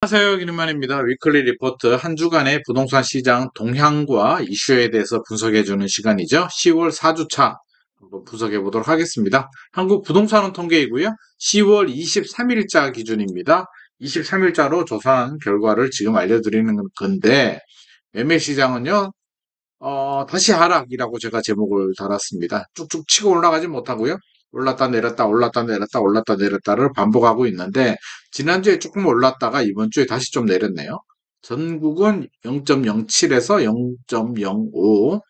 안녕하세요. 김만입니다. 위클리 리포트 한 주간의 부동산 시장 동향과 이슈에 대해서 분석해주는 시간이죠. 10월 4주차 한번 분석해 보도록 하겠습니다. 한국 부동산원 통계이고요. 10월 23일자 기준입니다. 23일자로 조사한 결과를 지금 알려드리는 건데 매매 시장은요. 다시 하락이라고 제가 제목을 달았습니다. 쭉쭉 치고 올라가지 못하고요. 올랐다 내렸다 올랐다 내렸다 올랐다 내렸다를 반복하고 있는데 지난주에 조금 올랐다가 이번 주에 다시 좀 내렸네요. 전국은 0.07에서 0.05,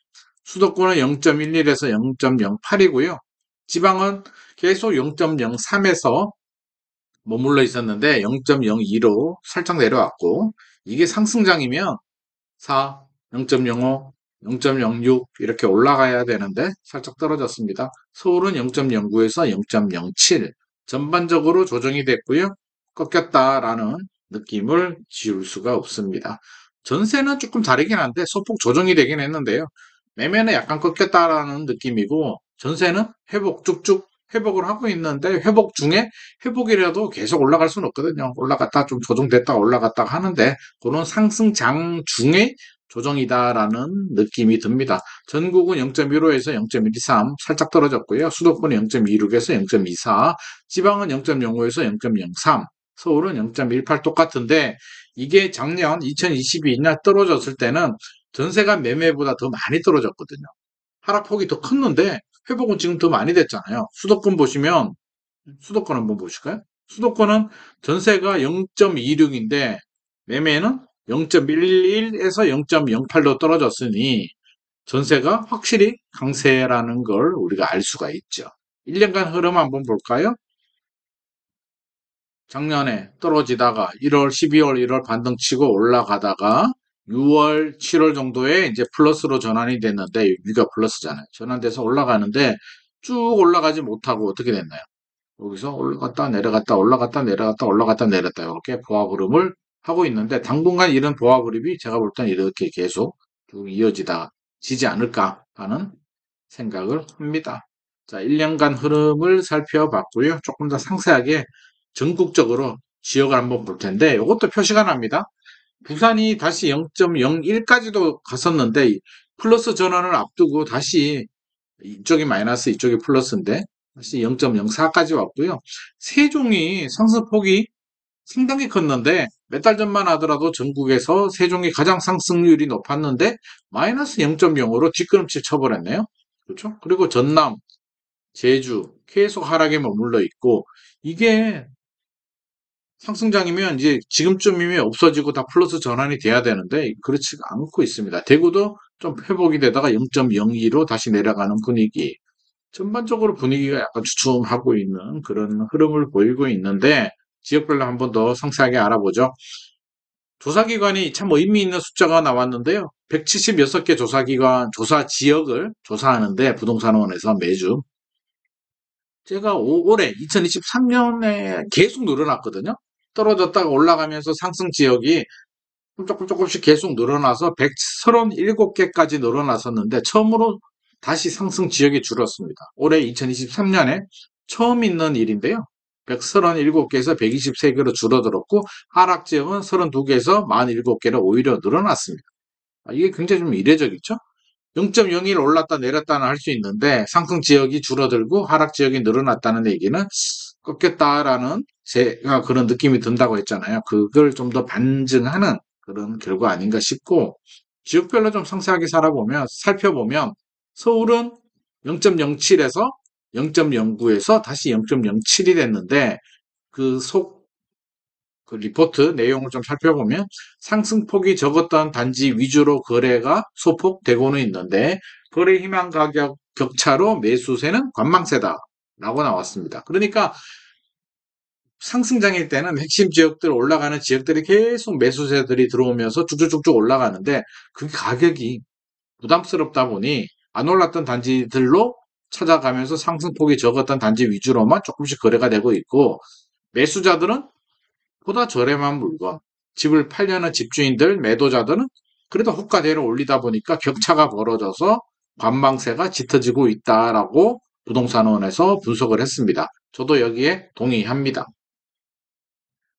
수도권은 0.11에서 0.08이고요. 지방은 계속 0.03에서 머물러 있었는데 0.02로 살짝 내려왔고, 이게 상승장이면 4, 0.05, 0.06 이렇게 올라가야 되는데 살짝 떨어졌습니다. 서울은 0.09에서 0.07 전반적으로 조정이 됐고요. 꺾였다라는 느낌을 지울 수가 없습니다. 전세는 조금 다르긴 한데 소폭 조정이 되긴 했는데요. 매매는 약간 꺾였다라는 느낌이고 전세는 회복 쭉쭉 회복을 하고 있는데 회복 중에 회복이라도 계속 올라갈 수는 없거든요. 올라갔다 좀 조정됐다 올라갔다 하는데 그런 상승장 중에 조정이다라는 느낌이 듭니다. 전국은 0.15에서 0.13 살짝 떨어졌고요. 수도권은 0.26에서 0.24, 지방은 0.05에서 0.03, 서울은 0.18 똑같은데 이게 작년 2022년 떨어졌을 때는 전세가 매매보다 더 많이 떨어졌거든요. 하락폭이 더 컸는데 회복은 지금 더 많이 됐잖아요. 수도권 보시면 수도권 한번 보실까요? 수도권은 전세가 0.26인데 매매는 0.11에서 0.08로 떨어졌으니 전세가 확실히 강세라는 걸 우리가 알 수가 있죠. 1년간 흐름 한번 볼까요? 작년에 떨어지다가 1월, 12월, 1월 반등 치고 올라가다가 6월, 7월 정도에 이제 플러스로 전환이 됐는데, 여기가 플러스잖아요. 전환돼서 올라가는데 쭉 올라가지 못하고 어떻게 됐나요? 여기서 올라갔다 내려갔다 올라갔다 내려갔다 올라갔다 내렸다 이렇게 보합 흐름을 하고 있는데 당분간 이런 보합 흐름이 제가 볼 때는 이렇게 계속 쭉 이어지다 지지 않을까 하는 생각을 합니다. 자, 1년간 흐름을 살펴봤고요. 조금 더 상세하게 전국적으로 지역을 한번 볼 텐데 이것도 표시가 납니다. 부산이 다시 0.01까지도 갔었는데 플러스 전환을 앞두고 다시 이쪽이 마이너스 이쪽이 플러스인데 다시 0.04까지 왔고요. 세종이 상승폭이 상당히 컸는데 몇 달 전만 하더라도 전국에서 세종이 가장 상승률이 높았는데 마이너스 0.0으로 뒷걸음질 쳐버렸네요. 그렇죠? 그리고 전남, 제주 계속 하락에 머물러 있고 이게 상승장이면 이제 지금쯤이면 없어지고 다 플러스 전환이 돼야 되는데 그렇지가 않고 있습니다. 대구도 좀 회복이 되다가 0.02로 다시 내려가는 분위기. 전반적으로 분위기가 약간 주춤하고 있는 그런 흐름을 보이고 있는데 지역별로 한번 더 상세하게 알아보죠. 조사기관이 참 의미 있는 숫자가 나왔는데요. 176개 조사기관, 조사 지역을 조사하는데 부동산원에서 매주 제가 올해 2023년에 계속 늘어났거든요. 떨어졌다가 올라가면서 상승 지역이 조금씩 계속 늘어나서 137개까지 늘어났었는데 처음으로 다시 상승 지역이 줄었습니다. 올해 2023년에 처음 있는 일인데요. 137개에서 123개로 줄어들었고 하락 지역은 32개에서 47개로 오히려 늘어났습니다. 이게 굉장히 좀 이례적이죠? 0.01 올랐다 내렸다는 할 수 있는데 상승 지역이 줄어들고 하락 지역이 늘어났다는 얘기는 꺾였다라는 제가 그런 느낌이 든다고 했잖아요. 그걸 좀 더 반증하는 그런 결과 아닌가 싶고 지역별로 좀 상세하게 살펴보면 서울은 0.07에서 0.09에서 다시 0.07이 됐는데 그 리포트 내용을 좀 살펴보면 상승폭이 적었던 단지 위주로 거래가 소폭되고는 있는데 거래 희망 가격 격차로 매수세는 관망세다 라고 나왔습니다. 그러니까 상승장일 때는 핵심 지역들 올라가는 지역들이 계속 매수세들이 들어오면서 쭉쭉쭉쭉 올라가는데 그 가격이 부담스럽다 보니 안 올랐던 단지들로 찾아가면서 상승폭이 적었던 단지 위주로만 조금씩 거래가 되고 있고 매수자들은 보다 저렴한 물건, 집을 팔려는 집주인들, 매도자들은 그래도 호가대로 올리다 보니까 격차가 벌어져서 관망세가 짙어지고 있다라고 부동산원에서 분석을 했습니다. 저도 여기에 동의합니다.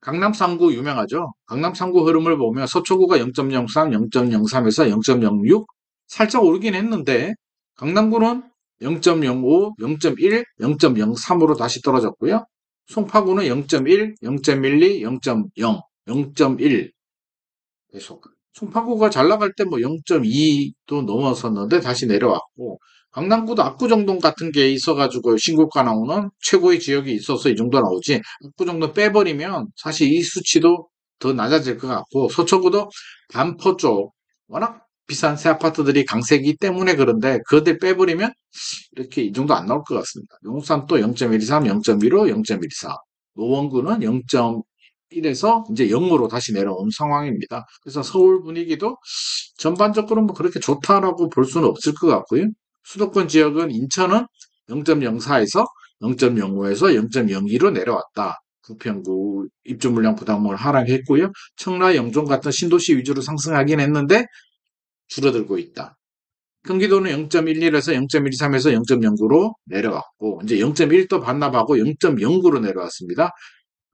강남 3구 유명하죠. 강남 3구 흐름을 보면 서초구가 0.03, 0.03에서 0.06 살짝 오르긴 했는데 강남구는 0.05, 0.1, 0.03으로 다시 떨어졌고요. 송파구는 0.1, 0.12, 0.0, 0.1 계속. 송파구가 잘 나갈 때 뭐 0.2도 넘어섰는데 다시 내려왔고 강남구도 압구정동 같은 게 있어가지고 신고가 나오는 최고의 지역이 있어서 이 정도 나오지 압구정동 빼버리면 사실 이 수치도 더 낮아질 것 같고 서초구도 반포 쪽 워낙 비싼 새 아파트들이 강세기 때문에 그런데 그들 빼버리면 이렇게 이 정도 안 나올 것 같습니다. 용산도 0.123, 0.15, 0.124 노원구는 0.1에서 이제 0으로 다시 내려온 상황입니다. 그래서 서울 분위기도 전반적으로 뭐 그렇게 좋다라고 볼 수는 없을 것 같고요. 수도권 지역은 인천은 0.04에서 0.05에서 0.02로 내려왔다. 부평구 입주 물량 부담을 하락했고요. 청라, 영종 같은 신도시 위주로 상승하긴 했는데 줄어들고 있다. 경기도는 0.11에서 0.13에서 0.09로 내려왔고 이제 0.1도 반납하고 0.09로 내려왔습니다.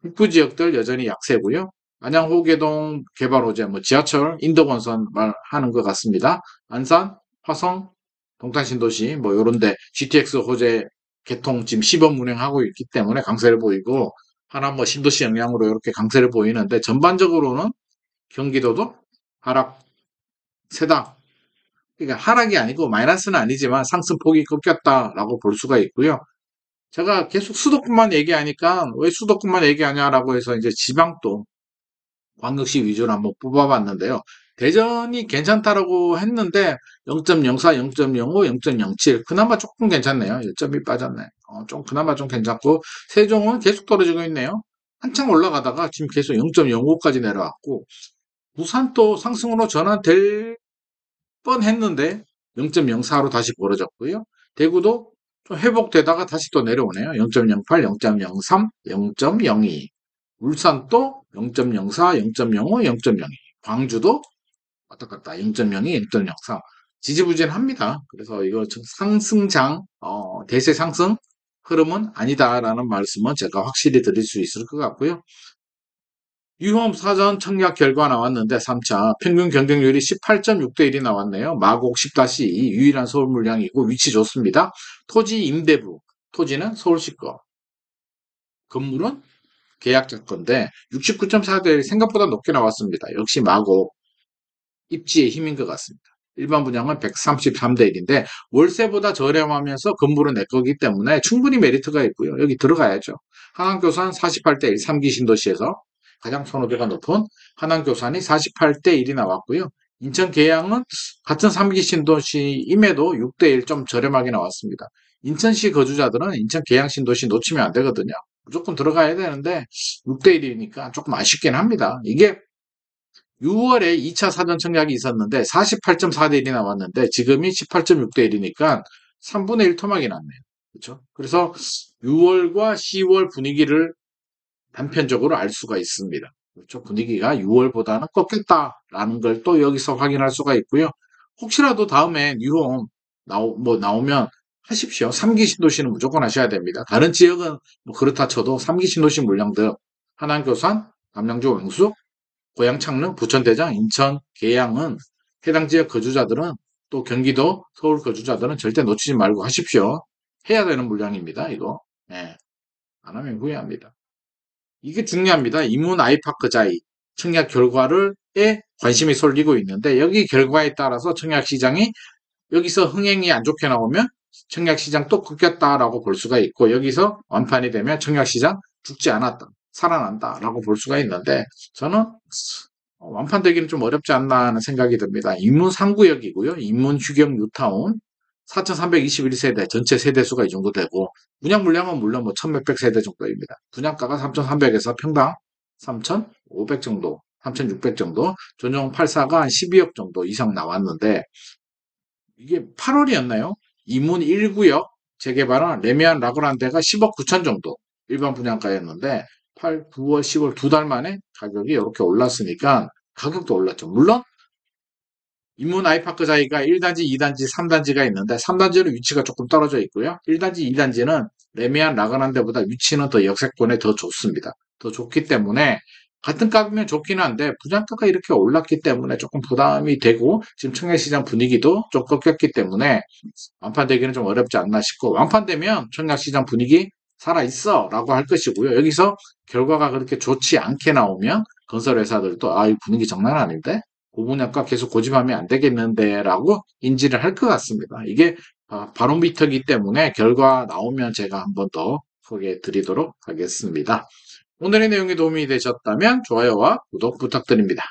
북부 지역들 여전히 약세고요. 안양 호계동 개발 호재, 뭐 지하철, 인덕원선 말하는 것 같습니다. 안산, 화성, 동탄신도시 뭐 요런데 GTX 호재 개통 지금 시범 운행하고 있기 때문에 강세를 보이고 하나 뭐 신도시 영향으로 이렇게 강세를 보이는데 전반적으로는 경기도도 하락세다. 그러니까 하락이 아니고 마이너스는 아니지만 상승폭이 꺾였다라고 볼 수가 있고요. 제가 계속 수도권만 얘기하니까 왜 수도권만 얘기하냐라고 해서 이제 지방도 광역시 위주로 한번 뽑아봤는데요. 대전이 괜찮다라고 했는데 0.04, 0.05, 0.07 그나마 조금 괜찮네요. 1점이 빠졌네. 좀 그나마 좀 괜찮고 세종은 계속 떨어지고 있네요. 한창 올라가다가 지금 계속 0.05까지 내려왔고 부산도 상승으로 전환될 뻔했는데 0.04로 다시 벌어졌고요. 대구도 좀 회복되다가 다시 또 내려오네요. 0.08, 0.03, 0.02. 울산도 0.04, 0.05, 0.02. 광주도 왔다 갔다 0.02, 0.03. 지지부진합니다. 그래서 이거 상승장, 대세 상승 흐름은 아니다라는 말씀은 제가 확실히 드릴 수 있을 것 같고요. 유홈 사전 청약 결과 나왔는데 3차 평균 경쟁률이 18.6대 1이 나왔네요. 마곡 10-2 유일한 서울 물량이고 위치 좋습니다. 토지 임대부, 토지는 서울시 거, 건물은 계약자 건데 69.4대 1 생각보다 높게 나왔습니다. 역시 마곡 입지의 힘인 것 같습니다. 일반 분양은 133대 1인데 월세보다 저렴하면서 건물은 내 거기 때문에 충분히 메리트가 있고요. 여기 들어가야죠. 한양교산 48대 1 3기 신도시에서 가장 선호도가 높은 한양교산이 48대 1이 나왔고요. 인천 계양은 같은 3기 신도시임에도 6대 1 좀 저렴하게 나왔습니다. 인천시 거주자들은 인천 계양 신도시 놓치면 안 되거든요. 무조건 들어가야 되는데 6대 1이니까 조금 아쉽긴 합니다. 이게 6월에 2차 사전 청약이 있었는데 48.4대 1이 나왔는데 지금이 18.6대 1이니까 3분의 1 토막이 났네요. 그렇죠? 그래서 6월과 10월 분위기를 단편적으로 알 수가 있습니다. 그렇죠? 분위기가 6월보다는 꺾였다라는 걸 또 여기서 확인할 수가 있고요. 혹시라도 다음에 뉴홈 나오면 하십시오. 3기 신도시는 무조건 하셔야 됩니다. 다른 지역은 뭐 그렇다 쳐도 3기 신도시 물량들 한양교산, 남양주 왕숙, 고양 창릉, 부천 대장, 인천 계양은 해당 지역 거주자들은 또 경기도 서울 거주자들은 절대 놓치지 말고 하십시오. 해야 되는 물량입니다. 이거. 예. 안 하면 후회합니다. 이게 중요합니다. 인문 아이파크자이 청약 결과를에 관심이 쏠리고 있는데 여기 결과에 따라서 청약 시장이 여기서 흥행이 안 좋게 나오면 청약 시장 또 꺾였다라고 볼 수가 있고 여기서 완판이 되면 청약 시장 죽지 않았다, 살아난다라고 볼 수가 있는데 저는 완판되기는 좀 어렵지 않나 하는 생각이 듭니다. 인문 3구역이고요. 인문 휴경 뉴타운 4,321세대 전체 세대수가 이 정도 되고 분양 물량은 물론 뭐 1,몇백 세대 정도입니다. 분양가가 3,300에서 평당 3,500 정도, 3,600 정도, 전용 84가 한 12억 정도 이상 나왔는데 이게 8월이었나요? 이문 1구역 재개발한 레미안 라그란데가 10억 9천 정도 일반 분양가였는데 8, 9월, 10월 두 달 만에 가격이 이렇게 올랐으니까 가격도 올랐죠. 물론 인문 아이파크 자이가 1단지, 2단지, 3단지가 있는데 3단지는 위치가 조금 떨어져 있고요. 1단지, 2단지는 레미안 라그란데보다 위치는 더 역세권에 더 좋습니다. 더 좋기 때문에 같은 값이면 좋긴 한데 분양가가 이렇게 올랐기 때문에 조금 부담이 되고 지금 청약시장 분위기도 좀 꺾였기 때문에 완판되기는 좀 어렵지 않나 싶고 완판되면 청약시장 분위기 살아있어 라고 할 것이고요. 여기서 결과가 그렇게 좋지 않게 나오면 건설회사들도 이 분위기 장난 아닌데 고분양가 계속 고집하면 안 되겠는데 라고 인지를 할 것 같습니다. 이게 바로미터이기 때문에 결과 나오면 제가 한번 더 소개해 드리도록 하겠습니다. 오늘의 내용이 도움이 되셨다면 좋아요와 구독 부탁드립니다.